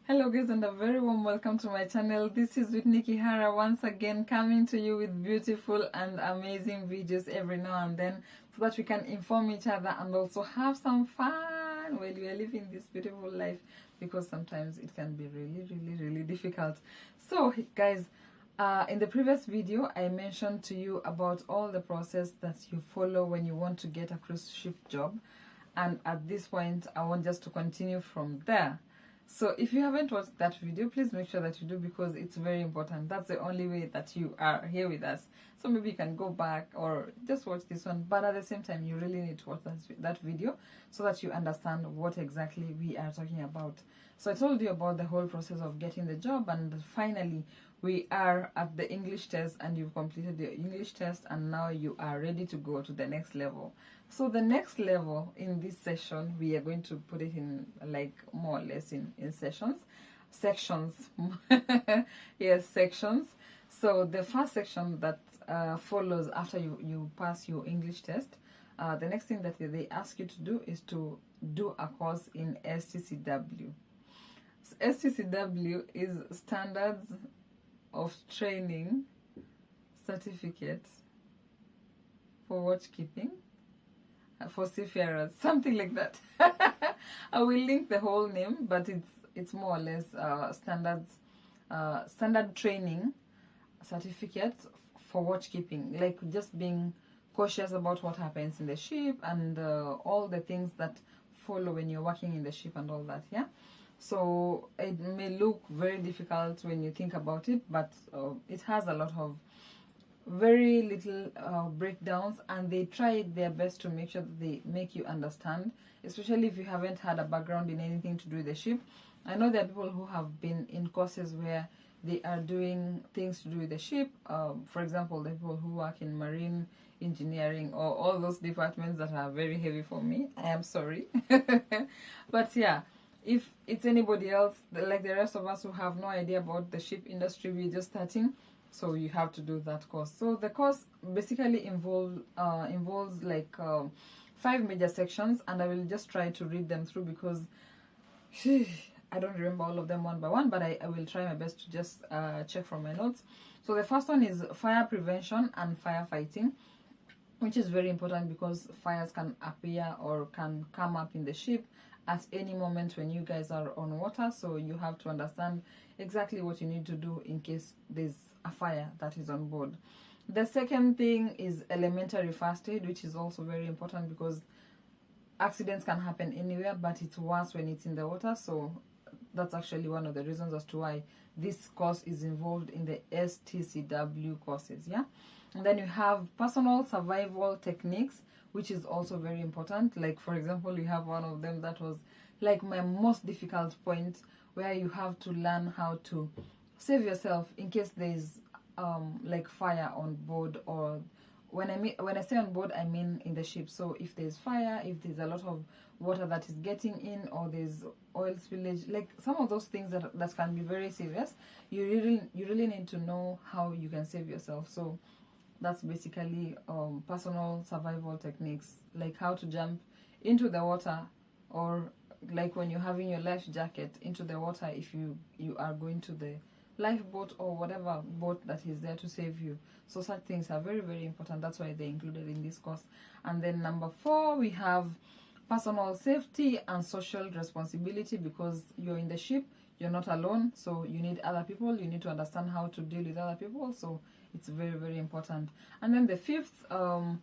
Hello guys, and a very warm welcome to my channel. This is with Nikki Hara once again, coming to you with beautiful and amazing videos every now and then, so that we can inform each other and also have some fun while we are living this beautiful life, because sometimes it can be really difficult. So guys, in the previous video I mentioned to you about all the process that you follow when you want to get a cruise ship job, and at this point I want just to continue from there. So if you haven't watched that video, please make sure that you do, because it's very important. That's the only way that you are here with us. So maybe you can go back or just watch this one, but at the same time you really need to watch that video so that you understand what exactly we are talking about. So I told you about the whole process of getting the job, and finally we are at the English test, and you've completed the English test, and now you are ready to go to the next level. So the next level in this session, we are going to put it in like more or less in sections. Yes, sections. So the first section that follows after you pass your English test, the next thing that they ask you to do is to do a course in SCCW. So SCCW is Standards of Training Certificate for Watchkeeping for seafarers, something like that. I will link the whole name, but it's more or less standard training certificate for watchkeeping, like just being cautious about what happens in the ship and all the things that follow when you're working in the ship and all that. Yeah, so it may look very difficult when you think about it, but it has a lot of very little breakdowns, and they try their best to make sure that they make you understand, especially if you haven't had a background in anything to do with the ship. I know there are people who have been in courses where they are doing things to do with the ship, for example the people who work in marine engineering or all those departments that are very heavy for me. I am sorry. But yeah, if it's anybody else like the rest of us who have no idea about the ship industry, we're just starting, so you have to do that course. So the course basically involves like 5 major sections, and I will just try to read them through because I don't remember all of them one by one, but I will try my best to just check from my notes. So the first one is fire prevention and firefighting, which is very important because fires can appear or can come up in the ship at any moment when you guys are on water. So you have to understand exactly what you need to do in case there's a fire that is on board. The second thing is elementary first aid, which is also very important because accidents can happen anywhere, but it's worse when it's in the water. So that's actually one of the reasons as to why this course is involved in the SCCW courses. Yeah, and then you have personal survival techniques, which is also very important. Like for example, you have one of them that was like my most difficult point, where you have to learn how to save yourself in case there's like fire on board, or when I say on board, I mean in the ship. So if there's fire, if there's a lot of water that is getting in, or there's oil spillage, like some of those things that can be very serious, you really need to know how you can save yourself. So that's basically personal survival techniques, like how to jump into the water, or like when you're having your life jacket into the water if you are going to the lifeboat or whatever boat that is there to save you. So such things are very important. That's why they're included in this course. And then number 4, we have personal safety and social responsibility, because you're in the ship, you're not alone, so you need other people, you need to understand how to deal with other people. So it's very important. And then the 5th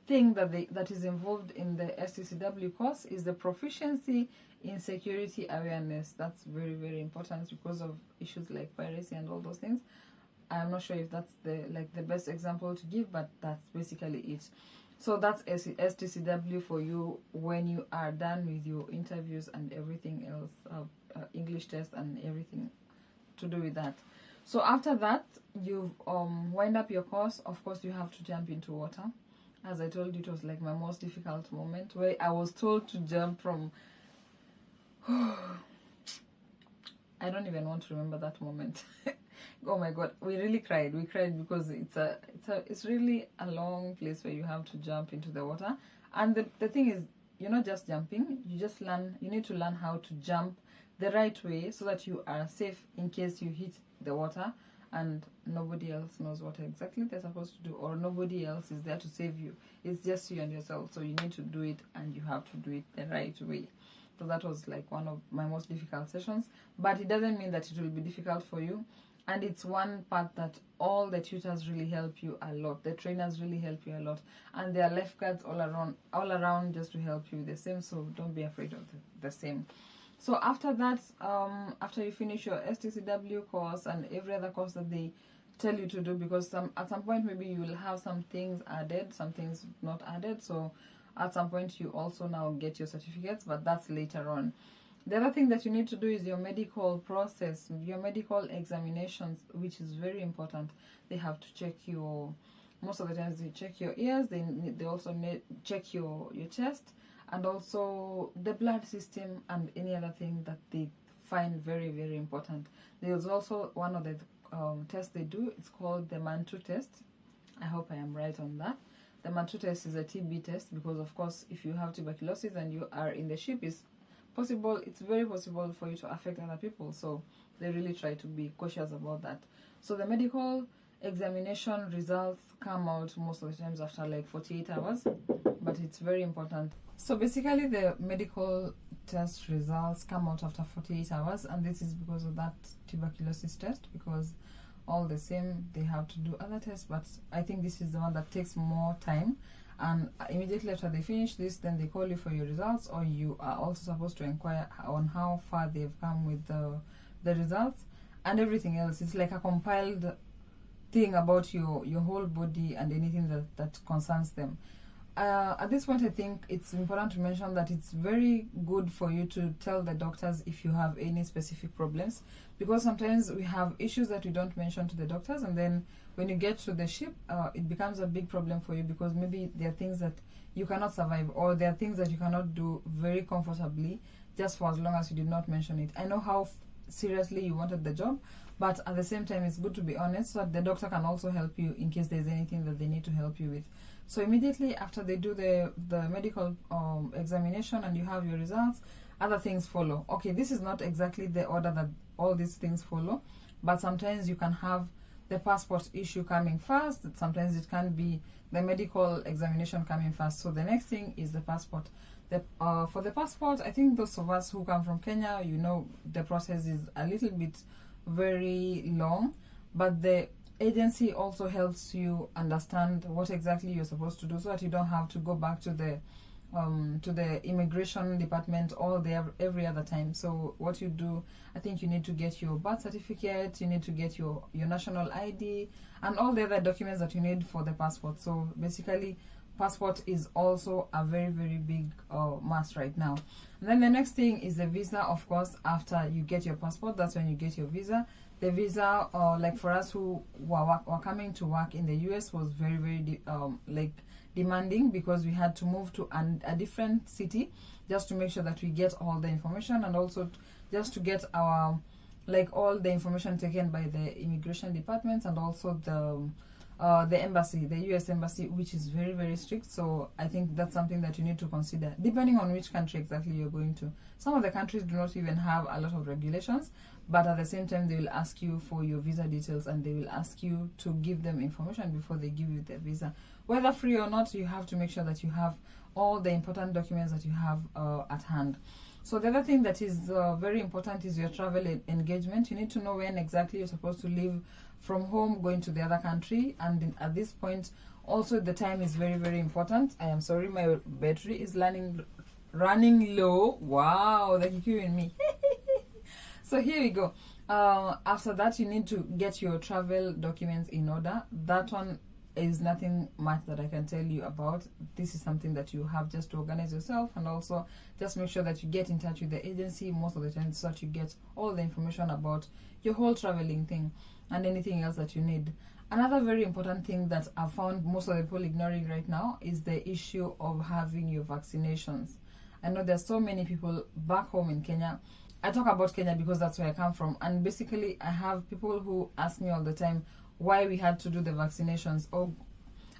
thing that is involved in the SCCW course is the proficiency in security awareness. That's very important because of issues like piracy and all those things. I'm not sure if that's the best example to give, but that's basically it. So that's SCCW for you when you are done with your interviews and everything else, English test and everything to do with that. So after that, you've wind up your course. Of course, you have to jump into water. As I told you, it was like my most difficult moment, where I was told to jump from I don't even want to remember that moment. Oh my god, we really cried. We cried because it's really a long place where you have to jump into the water. And the thing is, you're not just jumping, you need to learn how to jump the right way so that you are safe in case you hit the water and nobody else knows what exactly they're supposed to do, or nobody else is there to save you. It's just you and yourself, so you need to do it, and you have to do it the right way. So that was like one of my most difficult sessions, but it doesn't mean that it will be difficult for you. And it's one part that all the tutors really help you a lot, the trainers really help you a lot, and there are lifeguards all around just to help you the same. So don't be afraid of the same. So after that, after you finish your SCCW course and every other course that they tell you to do, because at some point maybe you will have some things added, some things not added. So at some point you also now get your certificates, but that's later on. The other thing that you need to do is your medical process, your medical examinations, which is very important. They have to check your, most of the times they check your ears, they also check your chest, and also the blood system and any other thing that they find very, very important. There's also one of the tests they do. It's called the Mantoux test. I hope I am right on that. The Mantoux test is a TB test, because of course if you have tuberculosis and you are in the ship, it's very possible for you to affect other people. So they really try to be cautious about that. So the medical examination results come out most of the times after like 48 hours, but it's very important. So basically the medical test results come out after 48 hours, and this is because of that tuberculosis test, because all the same they have to do other tests, but I think this is the one that takes more time. And immediately after they finish this, then they call you for your results, or you are also supposed to inquire on how far they've come with the results and everything else. It's like a compiled thing about your whole body and anything that concerns them. At this point, I think it's important to mention that it's very good for you to tell the doctors if you have any specific problems, because sometimes we have issues that we don't mention to the doctors, and then when you get to the ship, it becomes a big problem for you, because maybe there are things that you cannot survive, or there are things that you cannot do very comfortably just for as long as you did not mention it. I know how seriously you wanted the job, but at the same time it's good to be honest, so that the doctor can also help you in case there's anything that they need to help you with. So immediately after they do the medical examination and you have your results, other things follow. Okay, this is not exactly the order that all these things follow, but sometimes you can have the passport issue coming first, sometimes it can be the medical examination coming first. So the next thing is the passport. For the passport, I think those of us who come from Kenya, you know, the process is a little bit very long, but the agency also helps you understand what exactly you're supposed to do, so that you don't have to go back to the immigration department all day every other time. So what you do, I think you need to get your birth certificate, you need to get your national ID and all the other documents that you need for the passport. So basically passport is also a very, very big must right now. And then the next thing is the visa. Of course, after you get your passport, that's when you get your visa. The visa, like for us who were coming to work in the US, was very, very demanding, because we had to move to a different city just to make sure that we get all the information, and also just to get our all the information taken by the immigration departments, and also the embassy, the US embassy, which is very, very strict. So I think that's something that you need to consider, depending on which country exactly you're going to. Some of the countries do not even have a lot of regulations, but at the same time they will ask you for your visa details, and they will ask you to give them information before they give you the visa. Whether free or not, you have to make sure that you have all the important documents that you have at hand. So the other thing that is very important is your travel engagement. You need to know when exactly you're supposed to leave from home going to the other country, and at this point also the time is very, very important. I am sorry, my battery is running low. Wow, the Kikuyu in me. So here we go. After that, you need to get your travel documents in order. That one is nothing much that I can tell you about. This is something that you have just to organize yourself, and also just make sure that you get in touch with the agency most of the time, so that you get all the information about your whole traveling thing and anything else that you need. Another very important thing that I've found most of the people ignoring right now is the issue of having your vaccinations. I know there's so many people back home in Kenya. I talk about Kenya because that's where I come from, and basically I have people who ask me all the time why we had to do the vaccinations. Oh,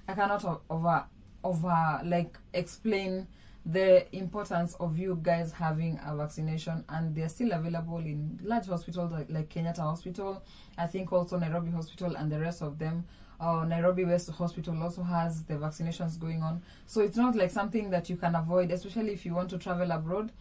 I cannot over explain the importance of you guys having a vaccination, and they're still available in large hospitals like Kenyatta Hospital, I think also Nairobi Hospital and the rest of them. Nairobi West Hospital also has the vaccinations going on. So it's not like something that you can avoid, especially if you want to travel abroad.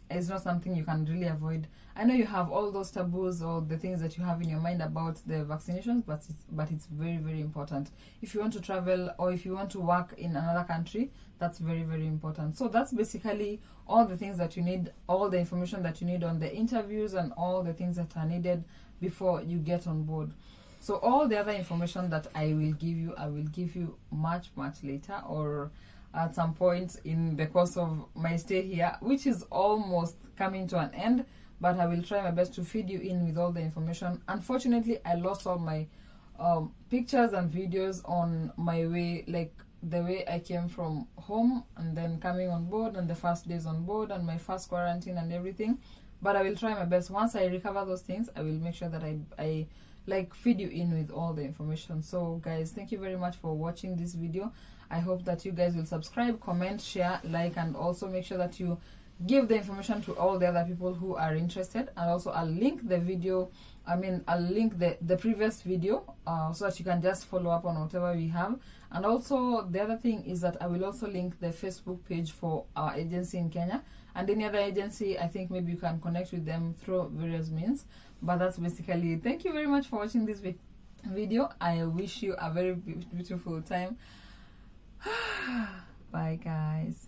It's not something you can really avoid. I know you have all those taboos or the things that you have in your mind about the vaccinations, but it's very, very important. If you want to travel or if you want to work in another country, that's very, very important. So that's basically all the things that you need, all the information that you need on the interviews and all the things that are needed before you get on board. So all the other information that I will give you much, much later, or at some point in the course of my stay here, which is almost coming to an end, but I will try my best to feed you in with all the information. Unfortunately, I lost all my pictures and videos on my way, like the way I came from home and then coming on board and the first days on board and my first quarantine and everything. But I will try my best. Once I recover those things, I will make sure that I like feed you in with all the information. So guys, thank you very much for watching this video. I hope that you guys will subscribe, comment, share, like, and also make sure that you give the information to all the other people who are interested. And also I'll link the video, I'll link the previous video so that you can just follow up on whatever we have. And also the other thing is that I will also link the Facebook page for our agency in Kenya, and any other agency. I think maybe you can connect with them through various means. But that's basically it. Thank you very much for watching this video. I wish you a very beautiful time. Bye guys.